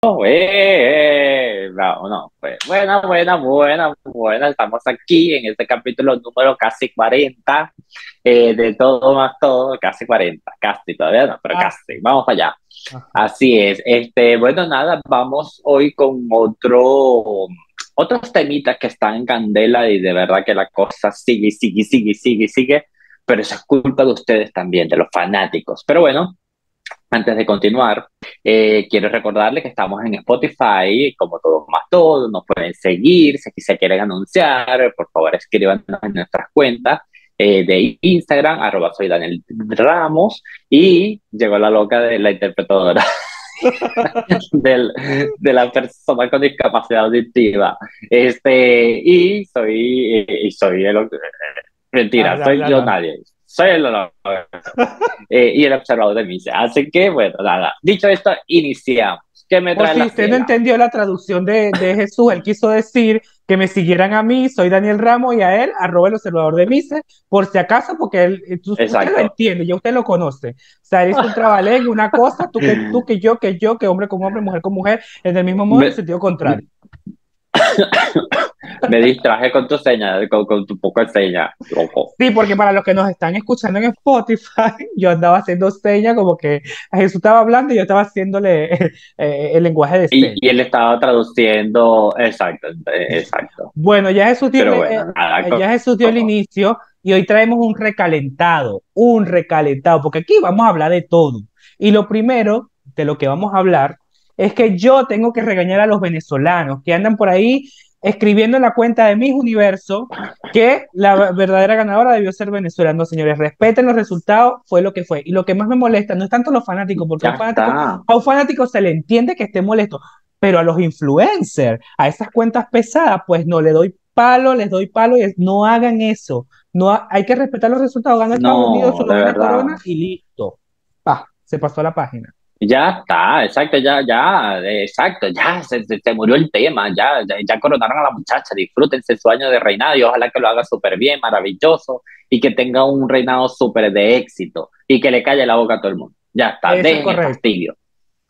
No, no, pues, buena. Estamos aquí en este capítulo número casi 40 de todo más todo, casi 40 casi todavía no, pero Ah, casi. Vamos para allá. ajá. Así es. Bueno, nada, vamos hoy con otros temitas que están en candela y de verdad que la cosa sigue, pero eso es culpa de ustedes también, de los fanáticos. Pero bueno. Antes de continuar, quiero recordarles que estamos en Spotify, como Todo Más Todo, nos pueden seguir, si aquí se quieren anunciar, por favor escríbanos en nuestras cuentas de Instagram, @soy Daniel Ramos, y llegó la loca de la interpretadora del, de la persona con discapacidad auditiva. Y soy Ah, mentira, ya, soy ya, yo ya. nadie, soy el y el observador de Mises. Así que, bueno, nada. Dicho esto, iniciamos. ¿Qué me Por trae si la usted no ciela? entendió la traducción de Jesús, él quiso decir que me siguieran a mí, soy Daniel Ramos, y a él, @el observador de Mises, por si acaso, porque usted lo Exacto. entiende, ya usted lo conoce. O sea, él hizo un trabalengue, una cosa, tú, que hombre con hombre, mujer con mujer, en el mismo modo, en Me, sentido contrario. me distraje con tu seña, con tu poco de seña, loco. Sí, porque para los que nos están escuchando en Spotify, yo andaba haciendo señas como que Jesús estaba hablando y yo estaba haciéndole el lenguaje de Y señas. él estaba traduciendo, exacto. Bueno, Pero bueno, nada. Ya Jesús dio el inicio y hoy traemos un recalentado, porque aquí vamos a hablar de todo. Y lo primero de lo que vamos a hablar es que yo tengo que regañar a los venezolanos que andan por ahí escribiendo en la cuenta de Mis Universo que la verdadera ganadora debió ser Venezuela. No, señores, respeten los resultados, fue lo que fue. Y lo que más me molesta no es tanto los fanáticos, porque Ya está. a un fanático se le entiende que esté molesto, pero a los influencers, a esas cuentas pesadas, pues no le doy palo, les doy palo y no hagan eso. No hay que respetar los resultados. Gana Estados Unidos su No, de novena corona verdad. y listo. Pa, se pasó a la página. Ya está, exacto, exacto, ya se murió el tema, ya coronaron a la muchacha, disfrútense su año de reinado y ojalá que lo haga súper bien, maravilloso y que tenga un reinado súper de éxito y que le calle la boca a todo el mundo. Ya está, Eso es dejen el correcto. fastidio.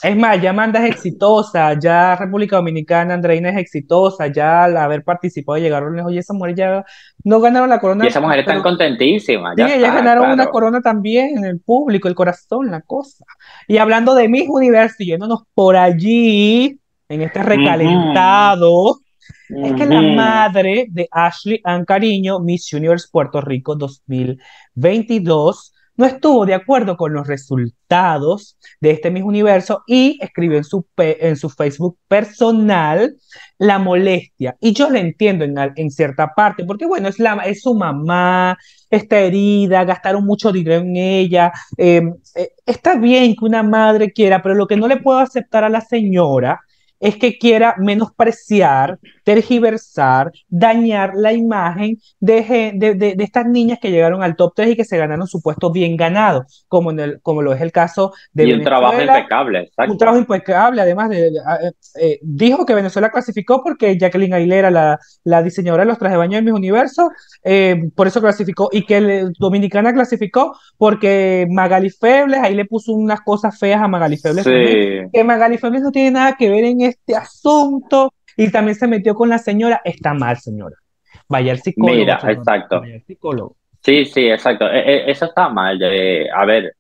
Es más, ya Amanda es exitosa, ya República Dominicana, Andreina es exitosa, ya al haber participado y llegaron lejos, y esa mujer ya no ganaron la Y corona, esa mujer está pero contentísima, ya sí, ellas está, ganaron una claro. corona también en el público, el corazón, la cosa. Y hablando de Miss Universo, y yéndonos por allí, en este Ujú, recalentado, es que la ujú. madre de Ashley Ann Cariño, Miss Universe Puerto Rico 2022, no estuvo de acuerdo con los resultados de este Miss Universo y escribió en su Facebook personal la molestia. Y yo le entiendo en cierta parte, porque bueno, es su mamá, está herida, gastaron mucho dinero en ella. Está bien que una madre quiera, pero lo que no le puedo aceptar a la señora es que quiera menospreciar, tergiversar, dañar la imagen de estas niñas que llegaron al top 3 y que se ganaron su puesto bien ganado, como lo es el caso de Y un trabajo Venezuela. impecable, Un trabajo exacto. impecable, además dijo que Venezuela clasificó porque Jacqueline Aguilera, la diseñadora de los trajes de baño de Mis Universo, por eso clasificó, y que Dominicana clasificó porque Magali Febles, ahí le puso unas cosas feas a Magali Febles también, Sí, que Magali Febles no tiene nada que ver en este asunto, y también se metió con la señora. Está mal, señora. Vaya al psicólogo, mira, señora. exacto. Vaya al psicólogo. Sí, exacto. Eso está mal. A ver,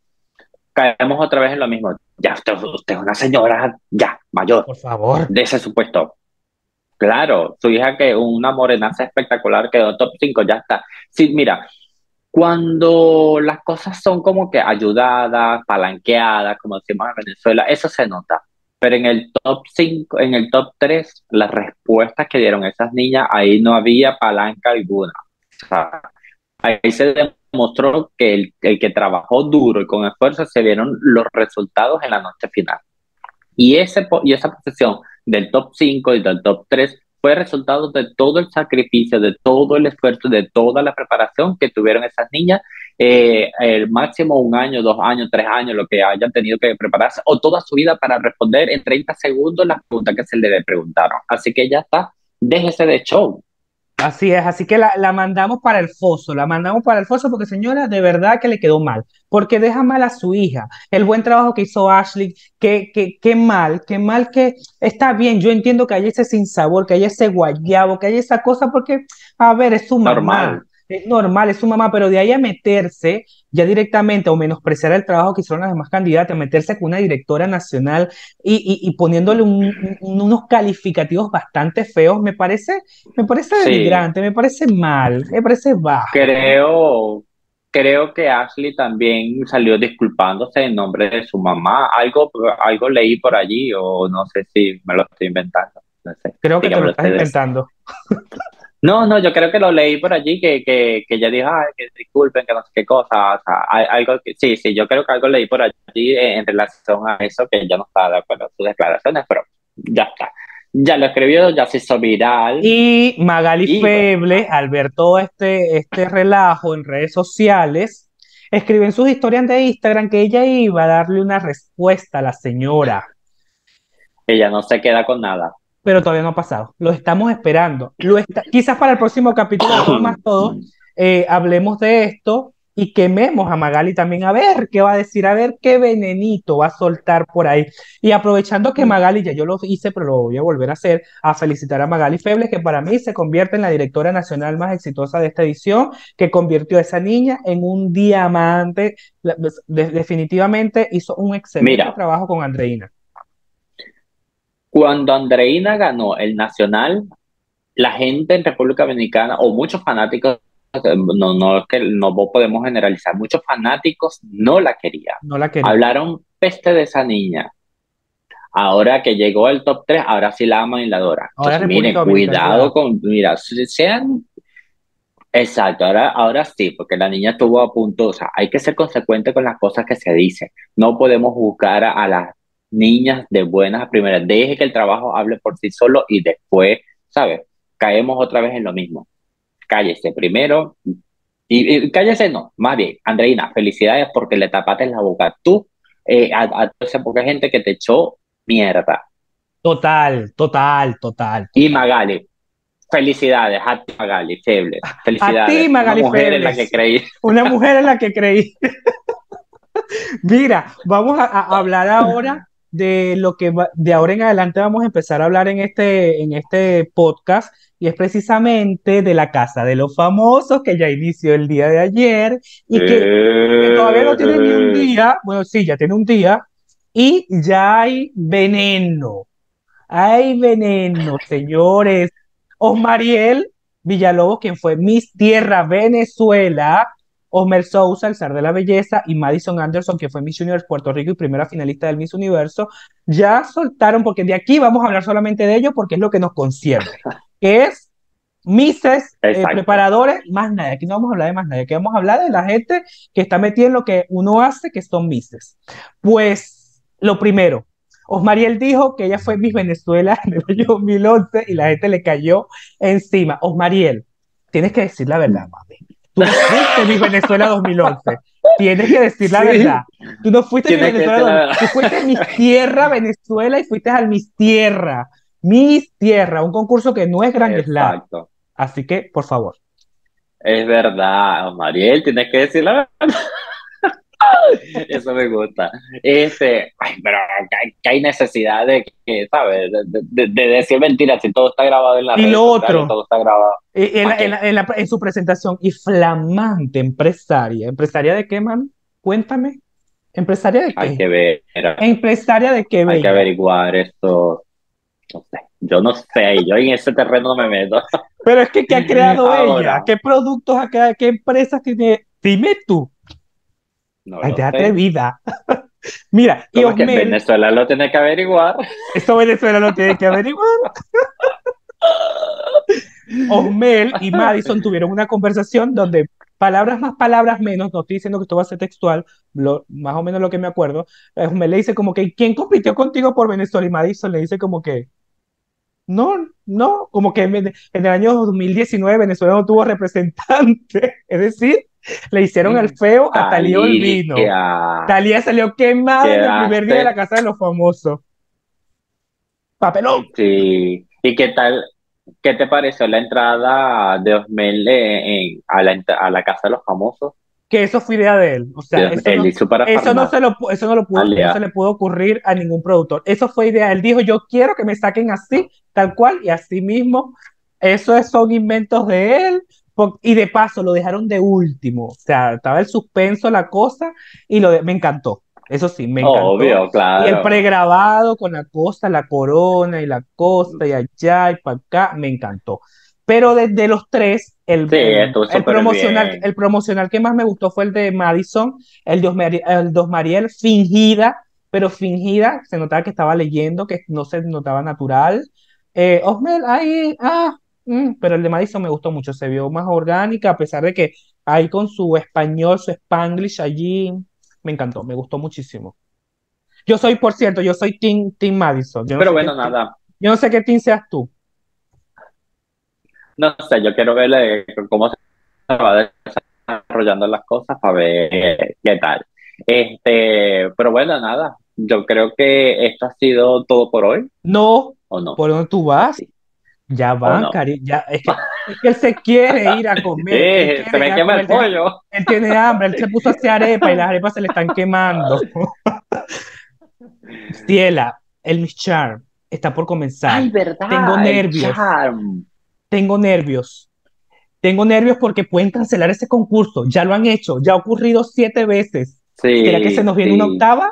caemos otra vez en lo mismo. Ya, usted es una señora, ya, mayor, Por favor. de ese supuesto. Claro, su hija que una morenaza espectacular quedó top 5 ya está. Sí, mira, cuando las cosas son como que ayudadas, palanqueadas, como decimos en Venezuela, eso se nota. Pero en el top 5, en el top 3, las respuestas que dieron esas niñas, ahí no había palanca alguna. O sea, ahí se demostró que el que trabajó duro y con esfuerzo se vieron los resultados en la noche final. Y esa posición del top 5 y del top 3 fue resultado de todo el sacrificio, de todo el esfuerzo, de toda la preparación que tuvieron esas niñas, el máximo 1 año, 2 años, 3 años, lo que hayan tenido que prepararse, o toda su vida para responder en 30 segundos las preguntas que se le preguntaron. Así que ya está, déjese de show. Así es, así que la mandamos para el foso, la mandamos para el foso porque señora, de verdad que le quedó mal, porque deja mal a su hija, el buen trabajo que hizo Ashley, qué mal que está bien, yo entiendo que haya ese sinsabor, que haya ese guayabo, que haya esa cosa, porque, a ver, es su mamá, Normal. es normal, es su mamá, pero de ahí a meterse ya directamente o menospreciar el trabajo que hicieron las demás candidatas, meterse con una directora nacional y poniéndole unos calificativos bastante feos, me parece Sí, denigrante, me parece mal, me parece bajo. creo, creo que Ashley también salió disculpándose en nombre de su mamá. Algo leí por allí, o no sé si me lo estoy inventando. No sé, Creo que te lo dígamelo estás ustedes. inventando. No, no, yo creo que lo leí por allí que ella dijo, ay, que disculpen, que no sé qué cosa. O sea, algo que, sí, sí, yo creo que algo leí por allí en relación a eso, que ella no estaba de acuerdo con sus declaraciones, pero ya está. Ya lo escribió, ya se hizo viral Y Magali y bueno, Feble, al ver todo este relajo en redes sociales, escribió en sus historias de Instagram que ella iba a darle una respuesta a la señora, ella no se queda con nada. pero todavía no ha pasado. Lo estamos esperando. Quizás para el próximo capítulo de Todo más Todo hablemos de esto y quememos a Magali también a ver qué va a decir, a ver qué venenito va a soltar por ahí. Y aprovechando que Magali, ya yo lo hice, pero lo voy a volver a hacer, a felicitar a Magali Febles, que para mí se convierte en la directora nacional más exitosa de esta edición, que convirtió a esa niña en un diamante. Definitivamente hizo un excelente Mira, trabajo con Andreina. cuando Andreina ganó el Nacional, la gente en República Dominicana, o muchos fanáticos, no es que no podemos generalizar, muchos fanáticos no la querían. No la quería. Hablaron peste de esa niña. Ahora que llegó al top 3 ahora sí la aman y la adoran. Ahora Entonces, República miren, Dominicana la cuidado ama. con, mira, sean, exacto, ahora sí, porque la niña estuvo a punto, o sea, hay que ser consecuente con las cosas que se dicen. No podemos juzgar a las niñas de buenas a primeras. Deje que el trabajo hable por sí solo y después, ¿sabes? Caemos otra vez en lo mismo. Cállese primero y cállese no, más bien, Andreina, felicidades porque le tapaste la boca tú a toda esa poca gente que te echó mierda. Total, total, total, Y total. Magali, felicidades a ti, Magali, Febles, A ti, felicidades, una Magali mujer en la que Febles, creí. una mujer en la que creí. Mira, vamos a hablar ahora de lo que de ahora en adelante vamos a empezar a hablar en este podcast y es precisamente de la Casa de los Famosos que ya inició el día de ayer y que todavía no tiene ni un Eh, día, bueno, sí, ya tiene un día y ya hay veneno, señores. Osmariel Villalobos, quien fue Miss Tierra Venezuela, Osmer Sousa, el zar de la belleza, y Madison Anderson, que fue Miss Universe Puerto Rico y primera finalista del Miss Universo, ya soltaron, porque de aquí vamos a hablar solamente de ello, porque es lo que nos concierne, que es Misses, exacto. preparadores, más nada. Aquí no vamos a hablar de más nada, aquí vamos a hablar de la gente que está metida en lo que uno hace, que son Misses. Pues, lo primero, Osmariel dijo que ella fue Miss Venezuela en el año 2011 y la gente le cayó encima. Osmariel, tienes que decir la verdad, mami. Tú no fuiste Miss Venezuela 2011. Tienes que decir la verdad. Sí, Tú no fuiste Miss tiene que Venezuela ser la 2011. verdad. Tú fuiste Miss Tierra Venezuela y fuiste al Miss Tierra. Miss Tierra, un concurso que no es Grand Slam. Exacto. Así que, por favor. Es verdad, Mariel, tienes que decir la verdad. Eso me gusta. Ay, pero que hay necesidad de que, ¿sabes? De decir mentiras si todo está grabado en las Y redes lo sociales, otro, todo está grabado. ¿Para qué? en su presentación, y flamante empresaria. ¿Empresaria de qué, man? Cuéntame. ¿Empresaria de Hay qué? que ver, ¿Empresaria de qué, hay que bella? averiguar esto. No sé. Yo no sé, yo en ese terreno no me meto. Pero es que, ¿qué ha creado ella? Ahora, ¿Qué productos ha creado? ¿Qué empresas tiene? Dime tú. no Ay, lo te sé. atrevida. Mira, y ¿Cómo es que Osmel, Venezuela lo tiene que averiguar? eso Venezuela lo tiene que averiguar. Osmel y Madison tuvieron una conversación donde palabras más, palabras menos, no estoy diciendo que esto va a ser textual, más o menos lo que me acuerdo, Osmel le dice como que, ¿quién compitió contigo por Venezuela? Y Madison le dice como que, no, no, como que en el año 2019 Venezuela no tuvo representante, es decir, le hicieron el feo a Talía Olvino. Talía, Talía salió quemada en el primer día de la quedaste. Casa de los Famosos. Papelón. Sí. ¿Y qué tal? ¿Qué te pareció la entrada de Osmel a la Casa de los Famosos? Que eso fue idea de él. O sea, Él hizo para eso no se Farmalia. le pudo ocurrir a ningún productor. Eso fue idea. Él dijo, yo quiero que me saquen así, tal cual, y así mismo. Son inventos de él. Y de paso lo dejaron de último. O sea, estaba el suspenso, la cosa, y me encantó. Eso sí, me encantó. Obvio, Y el claro. pregrabado con la cosa, la corona y la costa y allá y para acá, me encantó. Pero de los tres, Sí, estuvo súper bien. el promocional que más me gustó fue el de Madison, el Dos Mariel, fingida, pero fingida, se notaba que estaba leyendo, que no se notaba natural. Osmel, ahí, pero el de Madison me gustó mucho, se vio más orgánica, a pesar de que ahí con su español, su spanglish allí, me encantó, me gustó muchísimo. Yo soy, por cierto, yo soy Team Madison, Pero bueno, nada. yo no sé qué team seas tú. No sé, yo quiero verle cómo se va desarrollando las cosas para ver qué tal. Pero bueno, nada. Yo creo que esto ha sido todo por hoy, No, ¿o no? ¿por dónde tú ¿O vas? sí? Ya ¿O van, no? Cari, ya, es que él se quiere ir a comer, él Se quiere ir me a quema comer, el pollo. él tiene hambre, él se puso a hacer arepa y las arepas se le están quemando. Ciela, el Miss Charm está por comenzar. Ay, Tengo ¿verdad? El nervios, charm. tengo nervios, tengo nervios porque pueden cancelar ese concurso. Ya lo han hecho, ya ha ocurrido 7 veces. ¿Será que se Sí, nos viene una sí. octava?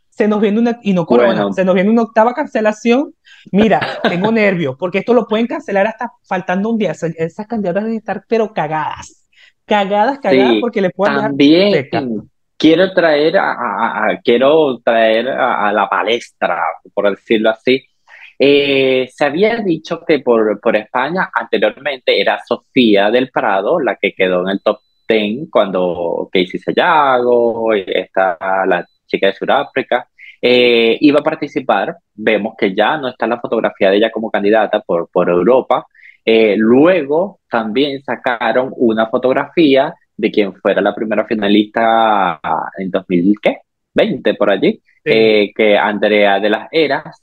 Se nos viene una, y no corona, Bueno, se nos viene una octava cancelación. Mira, tengo nervios porque esto lo pueden cancelar hasta faltando un día. Esas candidatas deben estar pero cagadas, cagadas, cagadas sí. porque le puedan dejar También seca. quiero traer a la palestra, por decirlo así. Se había dicho que por España anteriormente era Sofía del Prado la que quedó en el top 10 cuando Casey Sayago, y está la chica de Sudáfrica, iba a participar. Vemos que ya no está la fotografía de ella como candidata por Europa. Luego también sacaron una fotografía de quien fuera la primera finalista en 2000, ¿qué? 20 por allí, Sí. que Andrea de las Heras,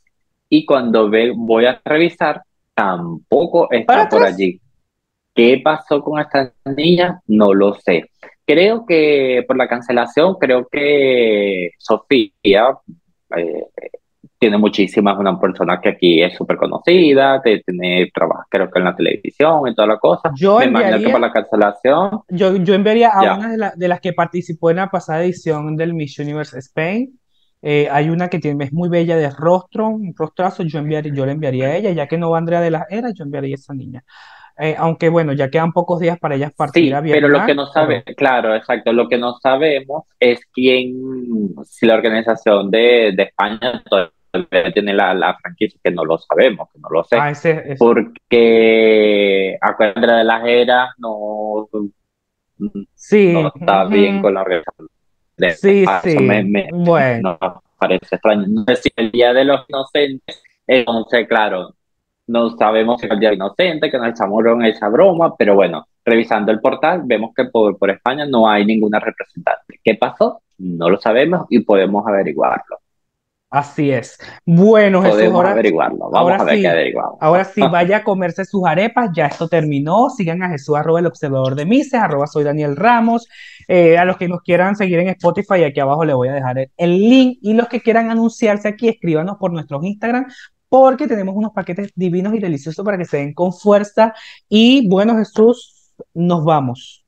y cuando voy a revisar, tampoco Para está por atrás. allí. ¿Qué pasó con esta niña? No lo sé. Creo que por la cancelación, creo que Sofía eh, tiene muchísimas, una persona que aquí es súper conocida, tiene trabajo creo que en la televisión y toda la cosa. Yo Me imagino que por enviaría la cancelación, Yo enviaría a ya. una de las que participó en la pasada edición del Miss Universe Spain. Hay una que es muy bella de rostro, un rostrazo, yo le enviaría a ella, ya que no va Andrea de las Heras, yo enviaría a esa niña. Aunque bueno, ya quedan pocos días para ellas partir a Sí, pero lo que Vietnam, no sabe, pero claro, exacto, lo que no sabemos es quién, si la organización de España todavía tiene la franquicia, que no lo sabemos, que no lo sé, ese es. porque acuérdate de las eras, no, Sí, no está bien ujú, con la organización de sí, eso sí, bueno, nos parece extraño. No sé si el Día de los Inocentes, entonces, claro, no sabemos si es el Día Inocente, que nos echamos en esa broma, pero bueno, revisando el portal, vemos que por España no hay ninguna representante. ¿Qué pasó? No lo sabemos y podemos averiguarlo. así es. Bueno, Jesús, Podemos averiguarlo. Vamos ahora a ver qué sí, averiguamos. ahora sí, vaya a comerse sus arepas, ya esto terminó. Sigan a Jesús, arroba el observador de Mises, arroba soy Daniel Ramos. A los que nos quieran seguir en Spotify, aquí abajo les voy a dejar el link. Y los que quieran anunciarse aquí, escríbanos por nuestros Instagram, porque tenemos unos paquetes divinos y deliciosos para que se den con fuerza. Y bueno, Jesús, nos vamos.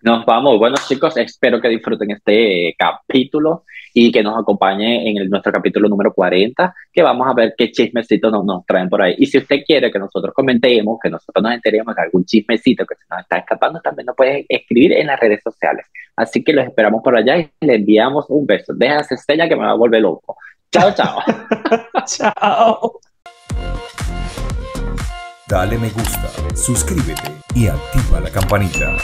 Nos vamos. Bueno, chicos, espero que disfruten este capítulo y que nos acompañe en nuestro capítulo número 40, que vamos a ver qué chismecitos nos traen por ahí. Y si usted quiere que nosotros comentemos, que nosotros nos enteremos de algún chismecito que se nos está escapando, también nos puede escribir en las redes sociales. Así que los esperamos por allá y le enviamos un beso. Déjase Estella que me va a volver loco. Chao, chao. Chao. Dale me gusta, suscríbete y activa la campanita.